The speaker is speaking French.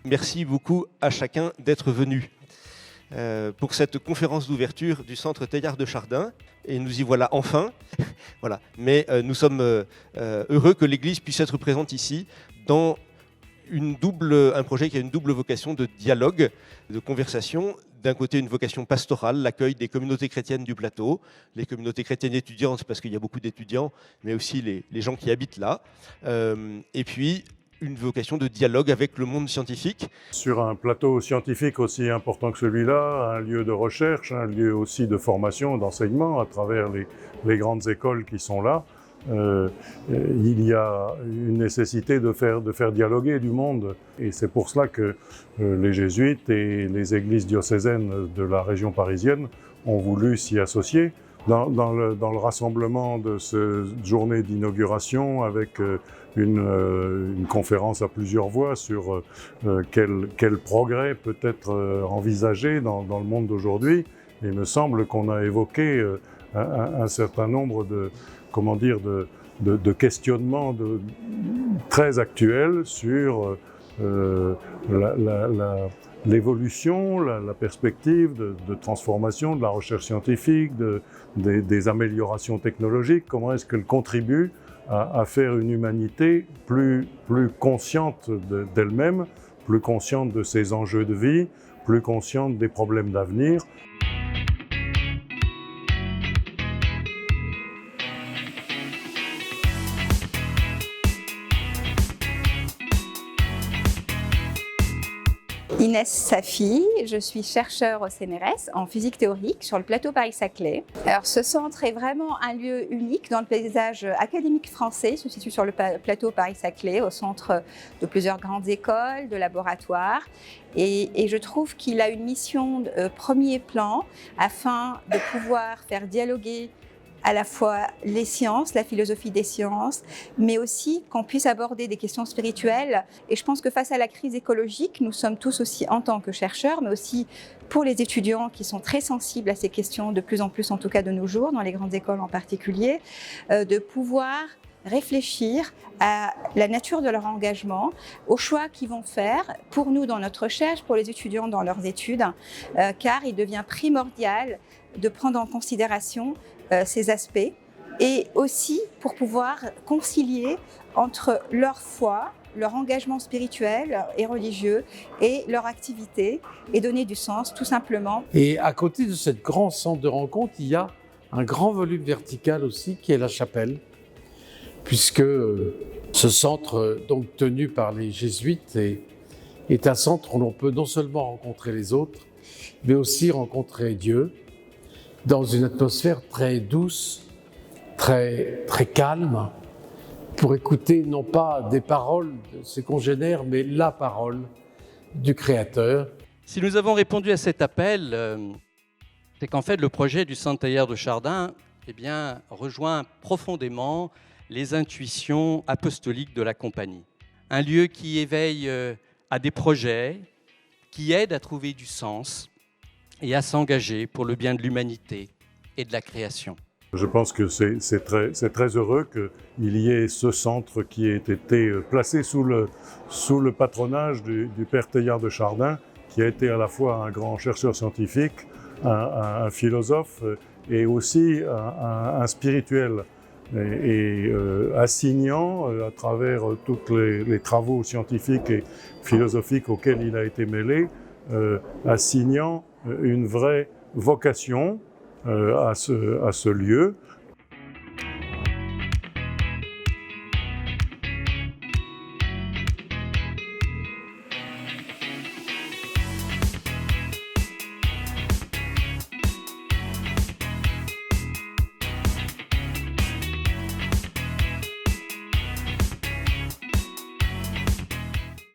Merci beaucoup à chacun d'être venu pour cette conférence d'ouverture du Centre Teilhard de Chardin. Et nous y voilà enfin. Voilà. Mais nous sommes heureux que l'Église puisse être présente ici dans un projet qui a une double vocation de dialogue, de conversation. D'un côté, une vocation pastorale, l'accueil des communautés chrétiennes du plateau, les communautés chrétiennes étudiantes, parce qu'il y a beaucoup d'étudiants, mais aussi les gens qui habitent là. Et puis, une vocation de dialogue avec le monde scientifique. Sur un plateau scientifique aussi important que celui-là, un lieu de recherche, un lieu aussi de formation, d'enseignement à travers les grandes écoles qui sont là, il y a une nécessité de faire dialoguer du monde. Et c'est pour cela que les jésuites et les églises diocésaines de la région parisienne ont voulu s'y associer. Dans le rassemblement de cette journée d'inauguration avec une conférence à plusieurs voix sur quel progrès peut être envisagé dans le monde d'aujourd'hui. Il me semble qu'on a évoqué un certain nombre de questionnements très actuels sur l'évolution, la perspective de transformation de la recherche scientifique, des améliorations technologiques, comment est-ce qu'elle contribue à faire une humanité plus consciente d'elle-même, plus consciente de ses enjeux de vie, plus consciente des problèmes d'avenir. Inès Safi, je suis chercheure au CNRS en physique théorique sur le plateau Paris-Saclay. Alors ce centre est vraiment un lieu unique dans le paysage académique français. Il se situe sur le plateau Paris-Saclay, au centre de plusieurs grandes écoles, de laboratoires. Et je trouve qu'il a une mission de premier plan afin de pouvoir faire dialoguer à la fois les sciences, la philosophie des sciences, mais aussi qu'on puisse aborder des questions spirituelles. Et je pense que face à la crise écologique, nous sommes tous aussi, en tant que chercheurs, mais aussi pour les étudiants qui sont très sensibles à ces questions, de plus en plus en tout cas de nos jours, dans les grandes écoles en particulier, de pouvoir réfléchir à la nature de leur engagement, aux choix qu'ils vont faire pour nous dans notre recherche, pour les étudiants dans leurs études, car il devient primordial de prendre en considération ces aspects et aussi pour pouvoir concilier entre leur foi, leur engagement spirituel et religieux et leur activité et donner du sens tout simplement. Et à côté de ce grand centre de rencontre, il y a un grand volume vertical aussi qui est la chapelle, puisque ce centre donc tenu par les jésuites est un centre où l'on peut non seulement rencontrer les autres, mais aussi rencontrer Dieu, dans une atmosphère très douce, très calme, pour écouter non pas des paroles de ses congénères, mais la parole du Créateur. Si nous avons répondu à cet appel, c'est qu'en fait le projet du Centre Teilhard de Chardin rejoint profondément les intuitions apostoliques de la Compagnie. Un lieu qui éveille à des projets, qui aide à trouver du sens, et à s'engager pour le bien de l'humanité et de la création. Je pense que c'est très heureux qu'il y ait ce centre qui ait été placé sous le patronage du Père Teilhard de Chardin, qui a été à la fois un grand chercheur scientifique, un philosophe et aussi un spirituel. Et assignant à travers tous les travaux scientifiques et philosophiques auxquels il a été mêlé, assignant une vraie vocation à ce lieu,